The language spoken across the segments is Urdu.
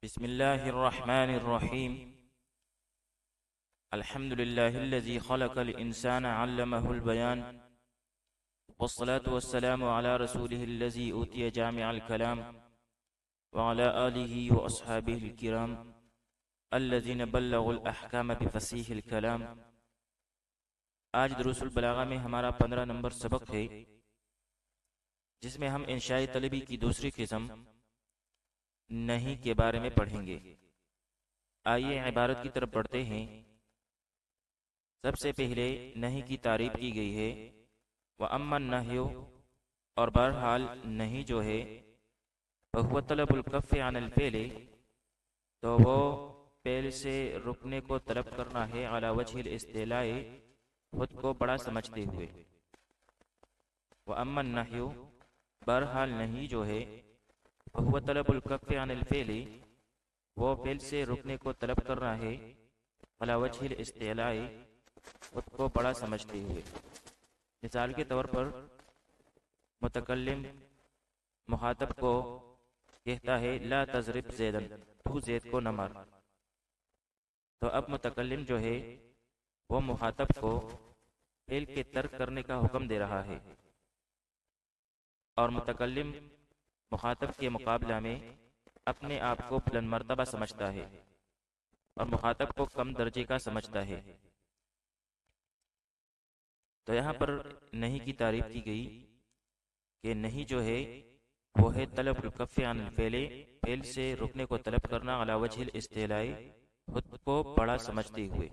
بسم الله الرحمن الرحيم. الحمد لله الذي خلق الإنسان علمه البيان، والصلاة والسلام على رسوله الذي أوتي جامع الكلام، وعلى آله وأصحابه الكرام الذين بلغوا الأحكام بفصيح الكلام. آج دروس البلاغہ میں ہمارا 15 نمبر سبق ہے، جس میں ہم انشاء طلبی کی دوسری قسم نہیں کے بارے میں پڑھیں گے. آئیے عبارت کی طرف بڑھتے ہیں. سب سے پہلے نہیں کی تعریف کی گئی ہے. وَأَمَّا النَّهْيُ، اور بہرحال نہیں جو ہے، فَهُوَ طَلَبُ الْكَفِّ عَنِ الْفِعْلِ، تو وہ فعل سے رکنے کو طلب کرنا ہے، عَلَى وَجْهِ الْإِسْتِعْلَاءِ، خود کو بڑا سمجھتے ہوئے. وَأَمَّا النَّهْيُ، بہرحال نہیں جو ہے، فَهُوَ طَلَبُ الْكَفِّ عَنِ الْفِعْلِ، وہ فعل سے رکنے کو طلب کرنا ہے، عَلَى وَجْهِ الْإِسْتِعْلَاءِ، خود کو بڑا سمجھتے ہوئے. مثال کے طور پر متکلم مخاطب کو کہتا ہے لا تضرب زیدن، تو زید کو نہ مار. تو اب متکلم جو ہے وہ مخاطب کو فعل کے ترک کرنے کا حکم دے رہا ہے، اور متکلم مخاطب کے مقابلہ میں اپنے آپ کو بلند مرتبہ سمجھتا ہے اور مخاطب کو کم درجے کا سمجھتا ہے. تو یہاں پر نہیں کی تعریف کی گئی کہ نہیں جو ہے وہ ہے طلب الکف عن الفعل، فعل سے رکنے کو طلب کرنا، علی وجہ الاستعلاء، خود کو بڑا سمجھتے ہوئے.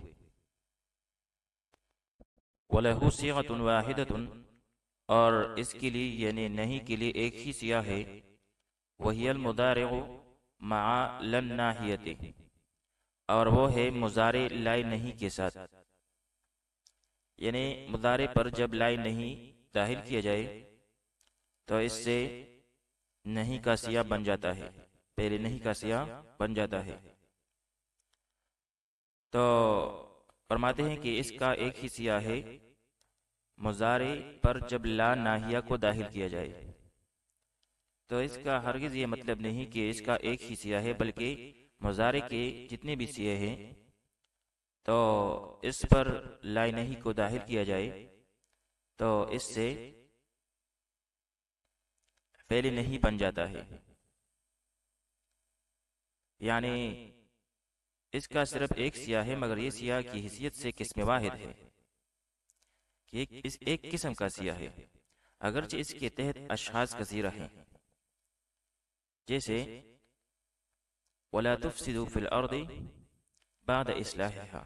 وَلَهُ صِيغَةٌ وَاحِدَةٌ، اور اس کے لیے یعنی نہیں کے لیے ایک ہی صیغہ ہے، وَهِيَ الْمُضَارِعُ مَعَ لَن نَاحِیَتِهِ، اور وہ ہے مضارع لائے نہیں کے ساتھ. یعنی مضارع پر جب لائے نہیں داخل کیا جائے تو اس سے نہیں کا سیاہ بن جاتا ہے، پہلے نہیں کا سیاہ بن جاتا ہے. تو فرماتے ہیں کہ اس کا ایک ہی سیاہ ہے مضارع پر جب لا ناہیہ کو داخل کیا جائے. تو اس کا ہرگز یہ مطلب نہیں کہ اس کا ایک ہی سیاہ ہے، بلکہ مضارع کے جتنے بھی سیاہ ہیں تو اس پر لا نہیں کو داخل کیا جائے تو اس سے فعل نہیں بن جاتا ہے. یعنی اس کا صرف ایک سیاہ ہے، مگر یہ سیاہ کی حیثیت سے قسم واحد ہے کہ اس ایک قسم کا سیاہ ہے، اگرچہ اس کے تحت اشخاص کثیرہ ہیں، جیسے وَلَا تُفْسِدُوا فِي الْأَرْضِ بَعْدَ إِصْلَاحِهَا،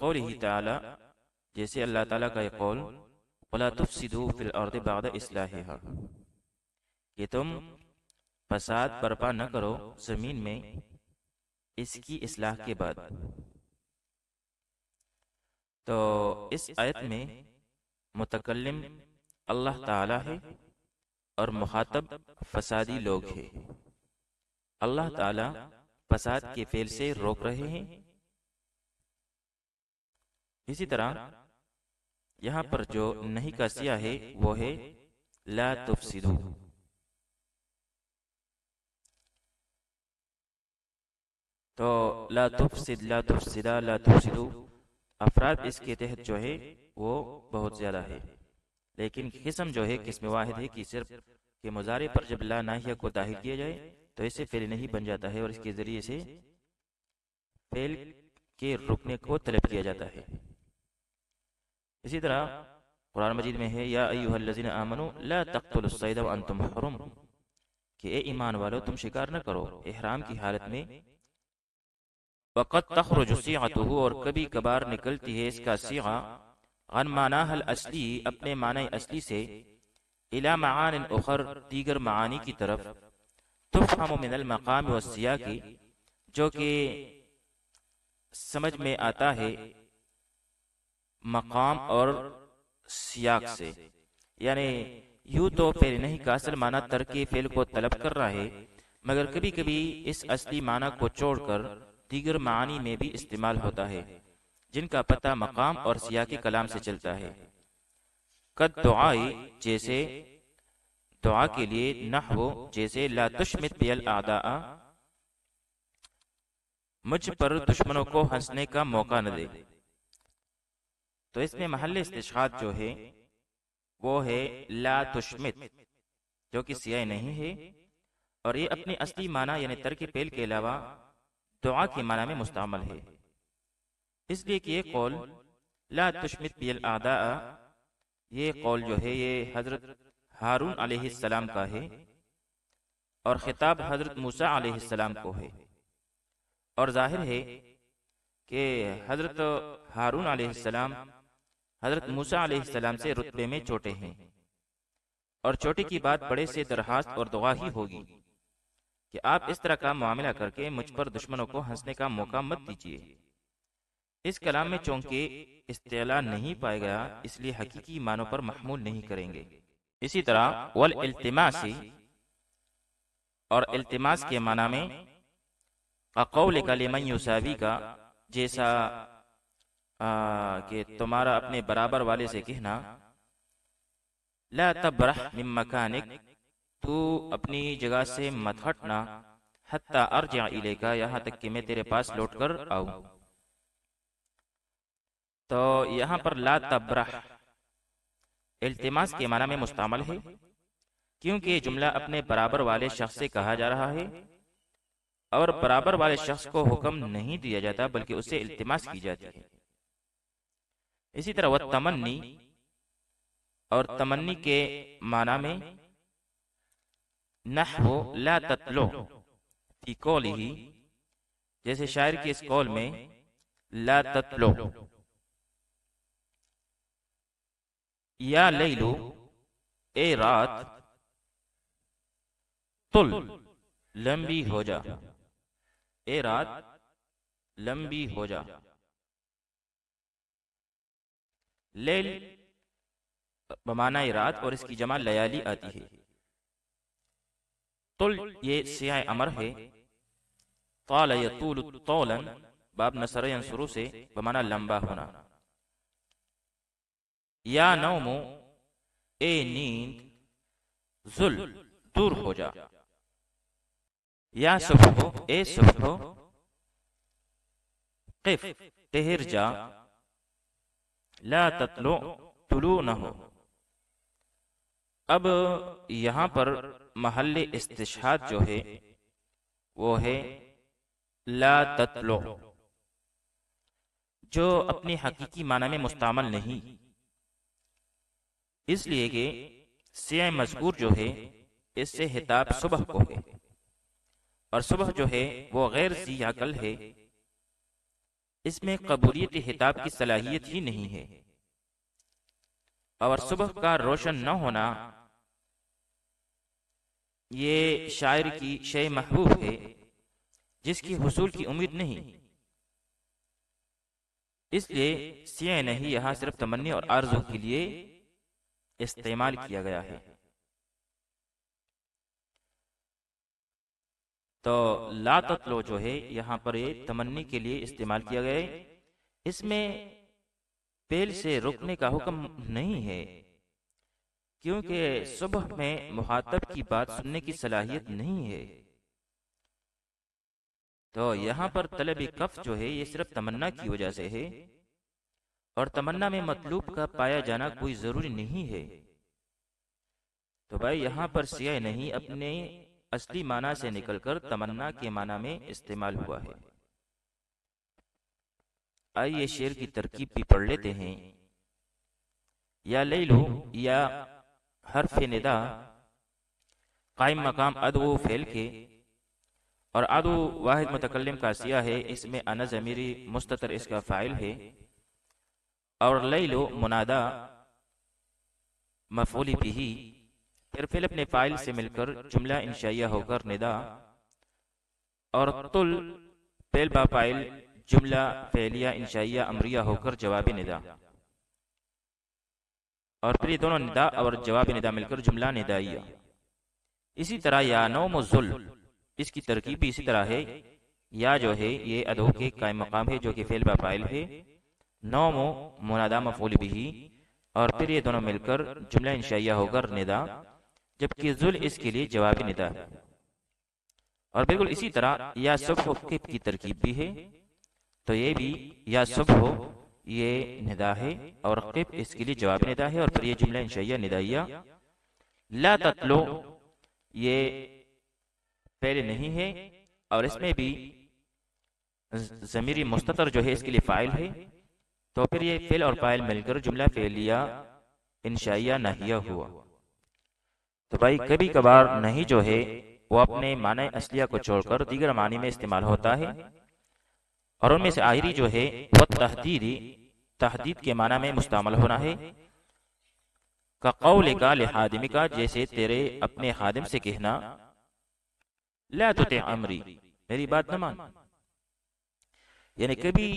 قولہ تعالی، جیسے اللہ تعالیٰ کا یہ قول وَلَا تُفْسِدُوا فِي الْأَرْضِ بَعْدَ إِصْلَاحِهَا، کہ تم فساد برپا نہ کرو زمین میں اس کی اصلاح کے بعد. تو اس آیت میں متکلم اللہ تعالی ہے اور مخاطب فسادی لوگ ہیں. اللہ تعالی فساد کے فعل سے روک رہے ہیں. اسی طرح یہاں پر جو نہیں کا سیاہ ہے وہ ہے لا تفسدو. تو لا تفسد، لا تفسدا، لا تفسدو، افراد اس کے تحت جو ہے وہ بہت زیادہ ہے، لیکن قسم جو ہے قسم واحد ہے کہ صرف کہ مضارع پر جب لا ناہیہ کو داخل کیا جائے تو اس سے فعل نہیں بن جاتا ہے اور اس کے ذریعے سے فعل کے رکنے کو طلب کیا جاتا ہے. اسی طرح قرآن مجید میں ہے یا ایھا الذین آمنوا لا تقتلوا الصید وانتم حرم، کہ اے ایمان والو تم شکار نہ کرو احرام کی حالت میں. وقد تخرج صیغته، اور کبھی کبھار نکلتی ہے اس کا صیغہ عن معناها الاصلی، اپنے معنی اصلی سے، الی معان اخر، دیگر معانی کی طرف، تفہم من المقام والسیاق، جو کہ سمجھ میں آتا ہے مقام اور سیاق سے. یعنی یوں تو فعل نہیں کا اصل معنی ترک فعل کو طلب کر رہا ہے، مگر کبھی کبھی اس اصلی معنی کو چھوڑ کر دیگر معانی میں بھی استعمال ہوتا ہے، جن کا پتہ مقام اور سیاق کلام سے چلتا ہے. قد دعائی، جیسے دعا کے لیے نحو جیسے لا تشمت بی الاعداء، مجھ پر دشمنوں کو ہنسنے کا موقع نہ دے. تو اس میں محل استشہاد جو ہے وہ ہے لا تشمت، جو کہ سیاہ نہیں ہے، اور یہ اپنی اصلی معنی یعنی ترک فعل کے علاوہ دعا کے معنی میں مستعمل ہے. اس لیے کہ یہ قول لا تشمت بی الاعداء، یہ قول جو ہے یہ حضرت ہارون علیہ السلام کا ہے، اور خطاب حضرت موسیٰ علیہ السلام کو ہے. اور ظاہر ہے کہ حضرت ہارون علیہ السلام حضرت موسیٰ علیہ السلام سے رتبے میں چھوٹے ہیں، اور چھوٹے کی بات بڑے سے درخواست اور دعا ہی ہوگی کہ آپ اس طرح کا معاملہ کر کے مجھ پر دشمنوں کو ہنسنے کا موقع مت دیجیے. اس کلام میں چونکہ استعلاء نہیں پایا گیا، اس لیے حقیقی معنوں پر محمول نہیں کریں گے. اسی طرح والالتماسی، اور التماس کے معنی میں قولک لمن یساوی کا، جیسا کہ تمہارا اپنے برابر والے سے کہنا لا تبرح من مکانک، تو اپنی جگہ سے مت ہٹنا، حتی ارجع الیکا، یہاں تک کہ میں تیرے پاس لوٹ کر آؤں. تو یہاں پر لا تبرح التماس کے معنی میں مستعمل ہے، کیونکہ یہ جملہ اپنے برابر والے شخص سے کہا جا رہا ہے، اور برابر والے شخص کو حکم نہیں دیا جاتا بلکہ اس سے التماس کی جاتی ہے. اسی طرح والتمنی، اور تمنی کے معنی میں نحو لا تتلو فی قولہ، جیسے شاعر کے اس قول میں لا تتلو یا لیلو، اے رات، طل، لمبی ہو جا، اے رات لمبی ہو جا. لیل بمعنی رات، اور اس کی جمع لیالی آتی ہے. طل یہ سیاہ امر ہے، طال یطول طولا باب نصر ینصرو سے بمعنی لمبا ہونا. یا نوم، اے نیند، ذل، دور ہو جا. یا صبح، اے صبح، قف، ٹہر جا. لا تطلع، طلوع نہ ہو. اب یہاں پر محل استشہاد جو ہے وہ ہے لا تطلع، جو اپنی حقیقی معنی میں مستعمل نہیں، اس لیے کہ سیاہ مذکور جو ہے اس سے خطاب صبح کو ہے، اور صبح جو ہے وہ غیر ذی عقل ہے، اس میں قبولیت خطاب کی صلاحیت ہی نہیں ہے. اور صبح کا روشن نہ ہونا یہ شاعر کی شے محبوب ہے جس کی حصول کی امید نہیں، اس لیے سیاہ نہیں یہاں صرف تمنی اور آرزو کے لیے استعمال کیا گیا ہے. تو لا تطلو جو ہے یہاں پر یہ تمنی کے لیے استعمال کیا گیا ہے، اس میں فعل سے رکنے کا حکم نہیں ہے، کیونکہ صبح میں مخاطب کی بات سننے کی صلاحیت نہیں ہے. تو یہاں پر طلب کف جو ہے یہ صرف تمنا کی وجہ سے ہے، اور تمنا میں مطلوب کا پایا جانا کوئی ضروری نہیں ہے. تو بھائی یہاں پر سیاہ نہیں اپنے اصلی معنی سے نکل کر تمنا کے معنی میں استعمال ہوا ہے. آئیے شعر کی ترکیب بھی پڑھ لیتے ہیں. یا لیلو، یا حرف ندا قائم مقام ادو فعل کے، اور ادو واحد متکلم کا سیاہ ہے، اس میں انا ضمیری مستتر اس کا فاعل ہے، اور لیلو منادا مفعول بھی، پھر فعل اپنے فاعل سے مل کر جملہ انشائیہ ہو کر ندا، اور طل فعل با فاعل جملہ فعلیہ انشائیہ امریہ ہو کر جواب ندا، اور پھر یہ دونوں ندا اور جواب ندا مل کر جملہ ندائیہ. اسی طرح یا نوم و ذل، اس کی ترکیب بھی اسی طرح ہے. یا جو ہے یہ ادو کے قائم مقام ہے جو کہ فعل با فاعل ہے، نوم منادا مفعول بھی، اور پھر یہ دونوں مل کر جملہ انشائیہ ہو کر ندا، جبکہ ذل اس کے لیے جواب ندا ہے۔ اور بالکل اسی طرح یا صبح و قب کی ترکیب بھی ہے، تو یہ بھی یا صبح ہو یہ ندا ہے اور قب اس کے لیے جواب ندا ہے، اور پھر یہ جملہ انشائیہ ندائیہ۔ لا تطلو یہ پہلے نہیں ہے، اور اس میں بھی ضمیری مستتر جو ہے اس کے لیے فاعل ہے، تو پھر یہ فعل اور فاعل مل کر جملہ فعلیہ انشائیہ ناہیہ ہوا۔ تو بھائی کبھی کبھار نہیں جو ہے وہ اپنے معنی اصلیہ کو چھوڑ کر دیگر معنی میں استعمال ہوتا ہے، اور ان میں سے آخری جو ہے وہ تحدید کے معنی میں مستعمل ہونا ہے، کا قول کا لحادم کا، جیسے تیرے اپنے خادم سے کہنا لا تطع امری، میری بات نہ مان۔ یعنی کبھی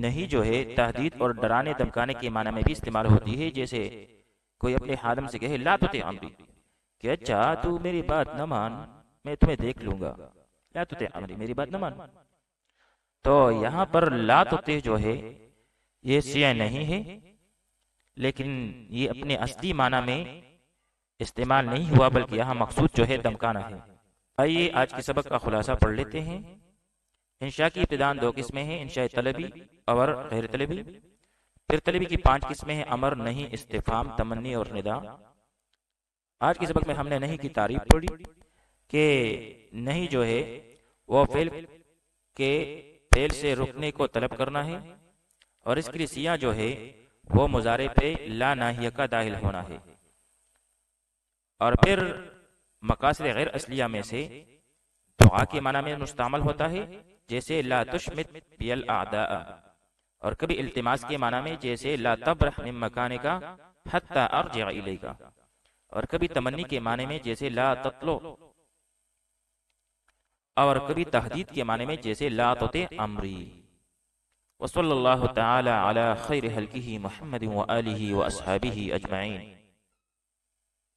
نہیں جو ہے تحدید اور ڈرانے دھمکانے کے معنی میں بھی استعمال ہوتی ہے، جیسے کوئی اپنے خادم سے کہے لا تطع امری، کہ اچھا تو میری بات نہ مان، میں تمہیں دیکھ لوں گا، لا تطع امری، میری بات نہ مان۔ تو یہاں پر لا تطع جو ہے یہ سیاہ نہیں ہے، لیکن یہ اپنے اصلی معنی میں استعمال نہیں ہوا، بلکہ یہاں مقصود جو ہے دھمکانا ہے۔ آئیے آج کے سبق کا خلاصہ پڑھ لیتے ہیں۔ انشاء کی ابتداء دو قسمیں ہیں، انشاء طلبی اور غیر طلبی۔ پھر طلبی کی 5 قسمیں ہیں، امر، نہیں، استفہام، تمنی اور ندا۔ آج کے سبق میں ہم نے نہیں کی تعریف پڑھی کہ نہیں جو ہے وہ فعل سے رکنے کو طلب کرنا ہے، اور اس کے لیے سیاہ جو ہے وہ مضارع پہ لا ناہیہ کا داخل ہونا ہے۔ اور پھر مقاصد غیر اصلیہ میں سے دعا کے معنی میں مستعمل ہوتا ہے، جیسے لا تشمت بی الاعداء، اور کبھی التماس کے معنی میں جیسے لا تبرح من مکانک حتی ارجع الیک، اور کبھی تمنی کے معنی میں جیسے لا تطلو، اور کبھی تحدید کے معنی میں جیسے لا تطع امری۔ وصلی اللہ تعالی علی خیر خلقہ محمد وآلہ واصحابہ اجمعین۔